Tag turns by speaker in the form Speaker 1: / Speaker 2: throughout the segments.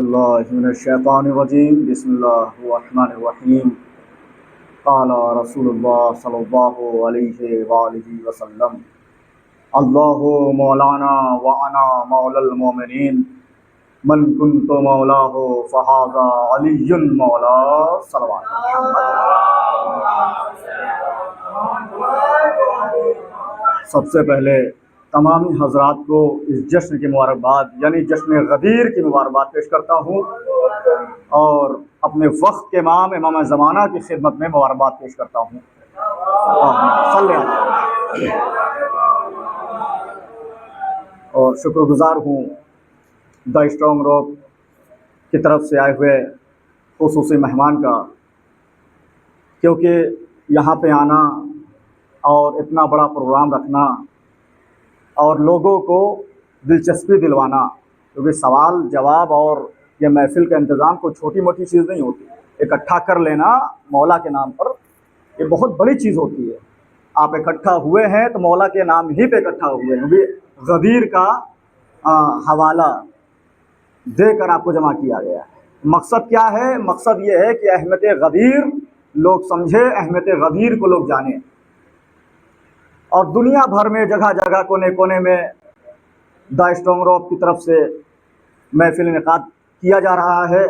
Speaker 1: باللہ من الشیطان الرجیم بسم اللہ الرحمن الرحیم قال رسول اللہ صلی اللہ علیہ وآلہ وسلم اللہ مولانا وانا مولا المؤمنین من کنت مولاہ فہذا علی مولا صلوات محمد۔ سب سے پہلے تمامی حضرات کو اس جشن کی مبارکباد یعنی جشن غدیر کی مبارکباد پیش کرتا ہوں اور اپنے وقت کے امام زمانہ کی خدمت میں مبارکباد پیش کرتا ہوں۔ اور شکر گزار ہوں دا اسٹرانگ روپ کی طرف سے آئے ہوئے خصوصی مہمان کا، کیونکہ یہاں پہ آنا اور اتنا بڑا پروگرام رکھنا اور لوگوں کو دلچسپی دلوانا، کیونکہ سوال جواب اور یہ محفل کا انتظام کوئی چھوٹی موٹی چیز نہیں ہوتی، اکٹھا کر لینا مولا کے نام پر یہ بہت بڑی چیز ہوتی ہے۔ آپ اکٹھا ہوئے ہیں تو مولا کے نام ہی پہ اکٹھا ہوئے ہیں، غدیر کا حوالہ دے کر آپ کو جمع کیا گیا ہے۔ مقصد کیا ہے؟ مقصد یہ ہے کہ اہمیت غدیر لوگ سمجھے، اہمیت غدیر کو لوگ جانیں، اور دنیا بھر میں جگہ جگہ کونے کونے میں دا اسٹرانگ روپ کی طرف سے محفل انعقاد کیا جا رہا ہے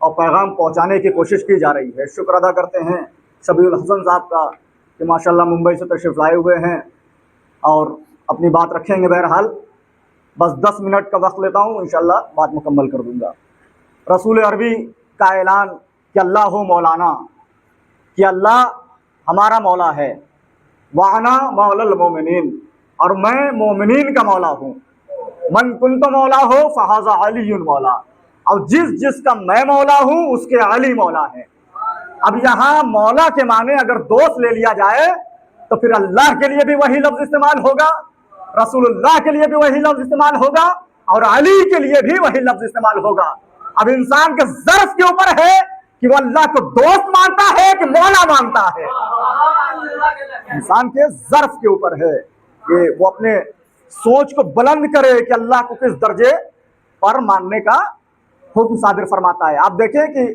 Speaker 1: اور پیغام پہنچانے کی کوشش کی جا رہی ہے۔ شکر ادا کرتے ہیں شبیع الحسن صاحب کا کہ ماشاءاللہ ممبئی سے تشریف لائے ہوئے ہیں اور اپنی بات رکھیں گے۔ بہرحال بس 10 منٹ کا وقت لیتا ہوں، انشاءاللہ بات مکمل کر دوں گا۔ رسول عربی کا اعلان کہ اللہ ہو مولانا، کہ اللہ ہمارا مولا ہے، وانا مولا المومنین، اور میں مومنین کا مولا ہوں، من کنت مولا ہو فہذا علی مولا، اور جس کا میں مولا ہوں اس کے علی مولا ہے۔ اب یہاں مولا کے معنی اگر دوست لے لیا جائے تو پھر اللہ کے لیے بھی وہی لفظ استعمال ہوگا، رسول اللہ کے لیے بھی وہی لفظ استعمال ہوگا، اور علی کے لیے بھی وہی لفظ استعمال ہوگا۔ اب انسان کے ظرف کے اوپر ہے کہ وہ اللہ کو دوست مانتا ہے کہ مولا مانتا ہے، انسان کے ظرف کے اوپر ہے کہ وہ اپنے سوچ کو بلند کرے کہ اللہ کو کس درجے پر ماننے کا حکم صادر فرماتا ہے۔ آپ دیکھیں کہ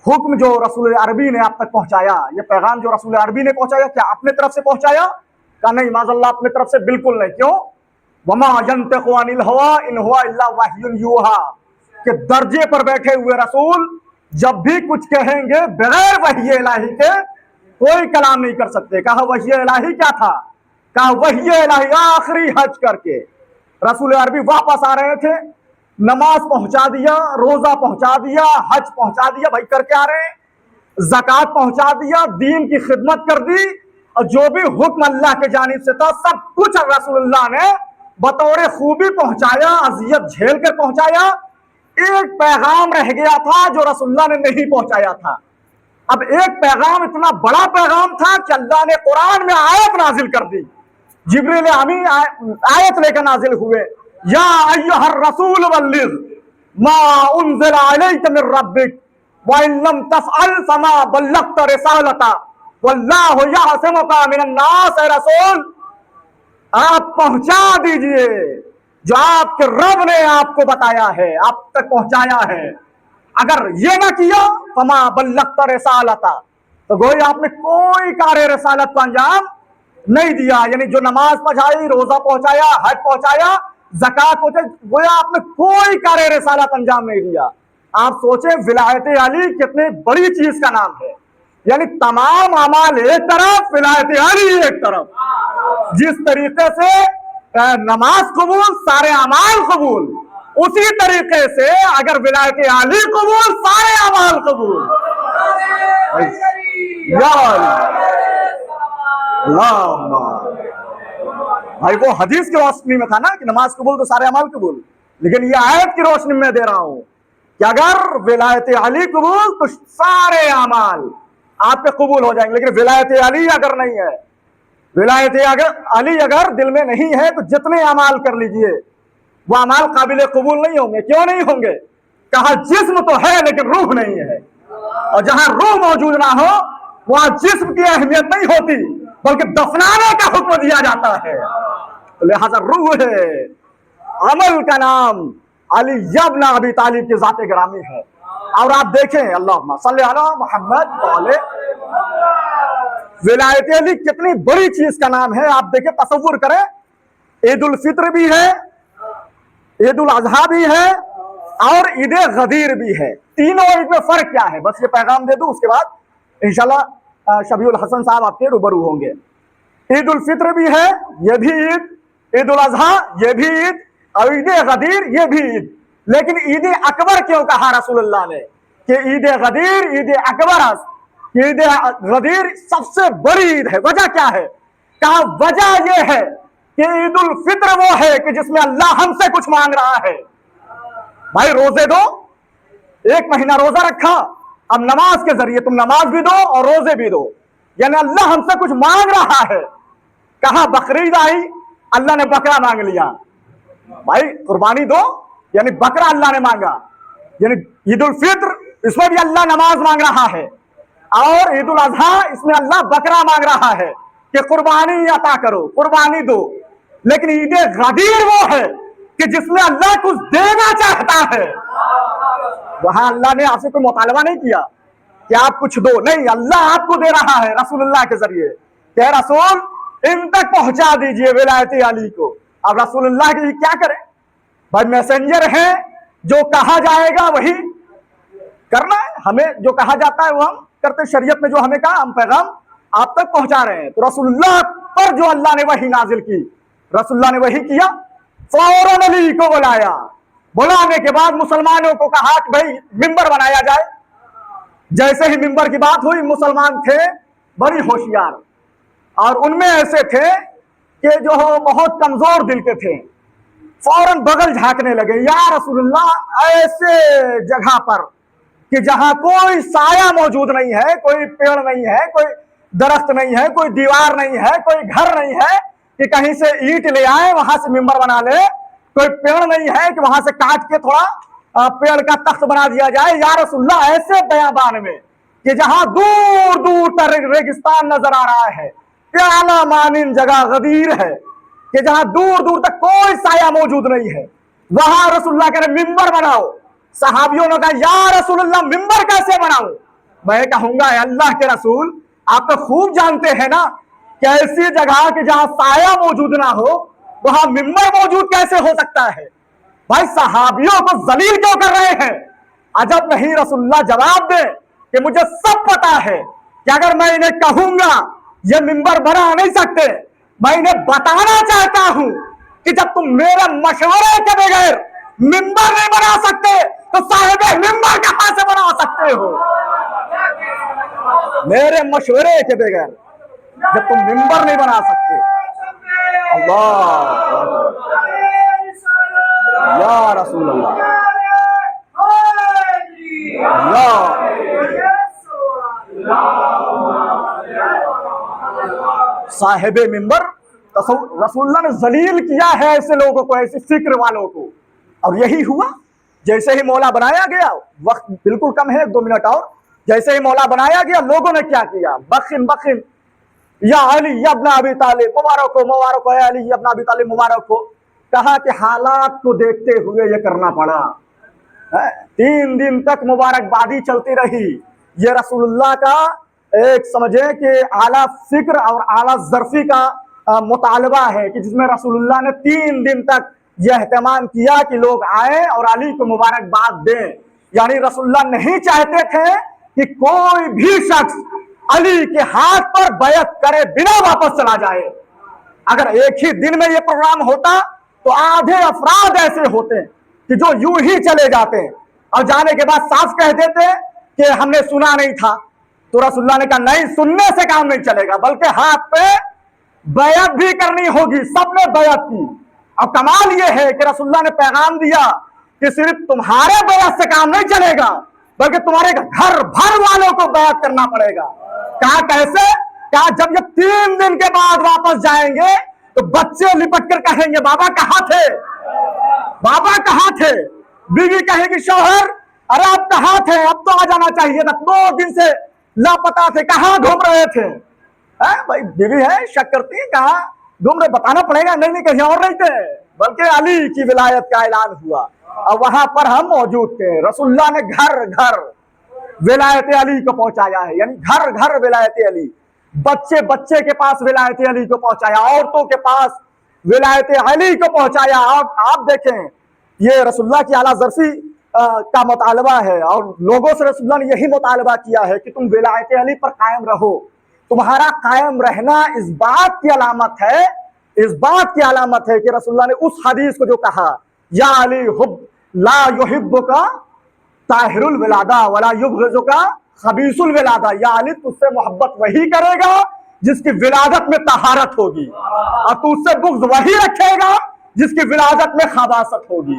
Speaker 1: حکم جو رسول عربی نے آپ تک پہنچایا، یہ پیغام جو رسول عربی نے پہنچایا، کیا اپنے طرف سے پہنچایا؟ کہ نہیں، معاذ اللہ اپنے طرف سے بالکل نہیں۔ کیوں؟ وما ينطق عن الهوى ان هو الا وحی یوحى، کہ درجے پر بیٹھے ہوئے رسول جب بھی کچھ کہیں گے بغیر وحی الہی کے کوئی کلام نہیں کر سکتے۔ کہا وحی الہی کیا تھا؟ کہا وحی الہی آخری حج کر کے رسول عربی واپس آ رہے تھے، نماز پہنچا دیا، روزہ پہنچا دیا، حج پہنچا دیا، بھائی کر کے آ رہے ہیں، زکوٰۃ پہنچا دیا، دین کی خدمت کر دی، اور جو بھی حکم اللہ کے جانب سے تھا سب کچھ رسول اللہ نے بطور خوبی پہنچایا، اذیت جھیل کر پہنچایا۔ ایک پیغام رہ گیا تھا جو رسول اللہ نے نہیں پہنچایا تھا۔ اب ایک پیغام اتنا بڑا پیغام تھا کہ اللہ نے قرآن میں آیت نازل کر دی، جبریل امین آیت لے کر نازل ہوئے، یا ایھا الرسول بلغ ما انزل الیک من ربک وان لم تفعل فما بلغت رسالتہ واللہ یعصمک من الناس۔ اے رسول آپ پہنچا دیجئے جو آپ کے رب نے آپ کو بتایا ہے، آپ تک پہنچایا ہے۔ اگر یہ نہ کیا فما بلغت رسالتہ، تو گویا آپ نے کوئی کار رسالت کو انجام نہیں دیا، یعنی جو نماز پڑھائی، روزہ پہنچایا، حج پہنچایا، زکوٰۃ پہنچائی، گویا آپ نے کوئی کار رسالت انجام نہیں دیا۔ آپ سوچیں ولایت علی کتنی بڑی چیز کا نام ہے، یعنی تمام اعمال ایک طرف، ولایت علی ایک طرف۔ جس طریقے سے نماز قبول، سارے اعمال قبول، اسی طریقے سے اگر ولایت علی قبول، سارے اعمال قبول۔ یا اللہ، بھائی وہ حدیث کی روشنی میں تھا نا کہ نماز قبول تو سارے اعمال قبول، لیکن یہ آیت کی روشنی میں دے رہا ہوں کہ اگر ولایت علی قبول تو سارے اعمال آپ کے قبول ہو جائیں گے، لیکن ولایت علی اگر نہیں ہے، ولایت علی اگر دل میں نہیں ہے تو جتنے اعمال کر لیجئے وہ اعمال قابل قبول نہیں ہوں گے۔ کیوں نہیں ہوں گے؟ کہا جسم تو ہے لیکن روح نہیں ہے، اور جہاں روح موجود نہ ہو وہاں جسم کی اہمیت نہیں ہوتی بلکہ دفنانے کا حکم دیا جاتا ہے۔ لہذا روح ہے، عمل کا نام अली इब्न अबी तालिब की ज़ात गिरामी है। और आप देखें, अल्लाहुम्मा सल्ली अला मुहम्मद वाले, विलायत अली कितनी बड़ी चीज का नाम है। आप देखें, तसव्वुर करें, ईद उल फित्र भी है, ईद उल अजहा भी है और ईद गदीर भी है। तीनों ईद में फर्क क्या है, बस ये पैगाम दे दूं, उसके बाद इंशाल्लाह शबीउल हसन साहब आपके रूबरू होंगे। ईद उल फित्र भी है, ये भी ईद, ईद उल अजहा ये भी ईद, और ईद गदीर ये भी ईद। लेकिन ईद अकबर क्यों कहा रसूलुल्लाह ने कि ईद गदीर ईद अकबर, ईद गदीर सबसे बड़ी ईद है। वजह क्या है? कहा वजह यह है कि ईद उल फित्र वो है कि जिसमें अल्लाह हमसे कुछ मांग रहा है। भाई रोजे दो, 1 महीना रोजा रखा, अब नमाज के जरिए तुम नमाज भी दो और रोजे भी दो, यानी अल्लाह हमसे कुछ मांग रहा है। कहा बकरीद आई, अल्लाह ने बकरा मांग लिया। भाई कुर्बानी दो, यानी बकरा अल्लाह ने मांगा। यानी ईद उल फित्र, इसमें भी अल्लाह नमाज मांग रहा है, और ईद उल अजहा इसमें अल्लाह बकरा मांग रहा है कि कुर्बानी अता करो, कुर्बानी दो। लेकिन ईद गदीर वो है कि जिसमें अल्लाह कुछ देना चाहता है। वहां अल्लाह ने आपसे कोई मुतालबा नहीं किया कि आप कुछ दो, नहीं, अल्लाह आपको दे रहा है रसूलुल्लाह के जरिए। क्या रसूल इन तक पहुंचा दीजिए विलायत अली को। अब रसूलुल्लाह के लिए क्या करें भाई, मैसेंजर हैं, जो कहा जाएगा वही करना है। हमें जो कहा जाता है वो हम करते, शरीयत में जो हमें कहा हम पैगाम आप तक पहुंचा रहे हैं। तो रसूलुल्लाह पर जो अल्लाह ने वही नाजिल की, रसूलुल्लाह ने वही किया। फौरन अली को बुलाया, बुलाने के बाद मुसलमानों को कहा कि भाई मिंबर बनाया जाए। जैसे ही मिंबर की बात हुई, मुसलमान थे बड़ी होशियार, और उनमें ऐसे थे कि जो बहुत कमजोर दिल के थे, फौरन बगल झांकने लगे। या रसूलुल्लाह, ऐसे जगह पर कि जहां कोई साया मौजूद नहीं है, कोई पेड़ नहीं है, कोई दरख्त नहीं है, कोई दीवार नहीं है, कोई घर नहीं है कि कहीं से ईंट ले आए वहां से मिंबर बना ले, कोई पेड़ नहीं है कि वहां से काट के थोड़ा पेड़ का तख्त बना दिया जाए। या रसूलुल्लाह, ऐसे बयाबान में कि जहां दूर दूर तक रेगिस्तान नजर आ रहा है, प्याला मानिन जगह गदीर है कि जहां दूर दूर तक कोई साया मौजूद नहीं है, वहां रसूलुल्लाह कह रहे मिंबर बनाओ। सहाबियों ने कहा या रसूलुल्लाह मिंबर कैसे बनाऊं? मैं कहूंगा अल्लाह के रसूल, आप तो खूब जानते हैं ना कि ऐसी जगह कि जहां साया मौजूद ना हो वहां मिंबर मौजूद कैसे हो सकता है। भाई सहाबियों को जलील क्यों कर रहे हैं? अजब नहीं, रसूलुल्लाह जवाब दे कि मुझे सब पता है कि अगर मैं इन्हें कहूंगा ये मिंबर बना नहीं सकते, मैं इन्हें बताना चाहता हूं कि जब तुम मेरे मशवरे के बगैर मिंबर नहीं बना सकते तो साहिबे मिंबर कहां से बना सकते हो? मेरे मशवरे के बगैर जब तुम मिंबर नहीं बना सकते। अल्लाह या रसूल अल्लाह, साहिबे मिंबर रसूलुल्लाह ने जलील किया है ऐसे लोगों को, ऐसी फिक्र वालों को। और यही हुआ। जैसे ही मौला बनाया गया, वक्त बिल्कुल कम है, 2 मिनट और, जैसे ही मौला बनाया गया लोगों ने क्या किया, बखिन बखिन या अली इब्न अबी तालिब मुबारक हो, मुबारक हो अली इब्न अबी तालिब मुबारक हो। कहा कि हालात को देखते हुए ये करना पड़ा। 3 दिन तक मुबारकबादी चलती रही। ये रसूलुल्लाह का एक समझे कि आला फिक्र और आला ज़र्फी का मुतालबा है कि जिसमें रसूलुल्लाह ने 3 दिन तक यह एहतमाम किया कि लोग आए और अली को मुबारकबाद दें। यानी रसूलुल्लाह नहीं चाहते थे कि कोई भी शख्स अली के हाथ पर बैत करे बिना वापस चला जाए। अगर एक ही दिन में ये प्रोग्राम होता तो आधे अफराद ऐसे होते कि जो यूं ही चले जाते और जाने के बाद साफ कह देते कि हमने सुना नहीं था। तो रसूलुल्लाह ने कहा नहीं, सुनने से काम नहीं चलेगा, बल्कि हाथ पे बैत भी करनी होगी। सबने बैत की। और कमाल ये है कि रसूलुल्लाह ने पैगाम दिया कि सिर्फ तुम्हारे बैत से काम नहीं चलेगा, बल्कि तुम्हारे घर भर वालों को बैत करना पड़ेगा। कहा कैसे? कहा जब ये 3 दिन के बाद वापस जाएंगे तो बच्चे लिपट कर कहेंगे बाबा कहाँ थे, बाबा कहाँ थे। बीवी कहेगी शौहर अरे आप कहाँ थे, अब तो आ जाना चाहिए था, 2 दिन से लापता थे, कहाँ घूम रहे थे। भाई बीवी है, शक करती है, कहा तुमने बताना पड़ेगा, नहीं कहीं और नहीं थे, बल्कि अली की विलायत का ऐलान हुआ और वहां पर हम मौजूद थे। रसूलुल्लाह ने घर घर विलायत अली को पहुंचाया है, यानी घर घर विलायत अली, बच्चे बच्चे के पास विलायत अली को पहुंचाया, औरतों के पास विलायत अली को पहुंचाया। आप देखें, ये रसूलुल्लाह की आला ज़र्फ़ी का मुतालबा है और लोगों से रसूलुल्लाह ने यही मुतालबा किया है कि तुम विलायत अली पर कायम रहो। तुम्हारा कायम रहना इस बात की अलामत है, इस बात की अलामत है कि रसूलुल्लाह ने उस हदीस को जो कहा, या अली हुब ला युहिब्बुका ताहिरुल विलादा वला युबग़िज़ुका खबीसुल विलादा, या अली तुझसे मोहब्बत वही करेगा जिसकी विलादत में तहारत होगी, और तुझसे बुग़्ज़ वही रखेगा जिसकी विलादत में खबासत होगी।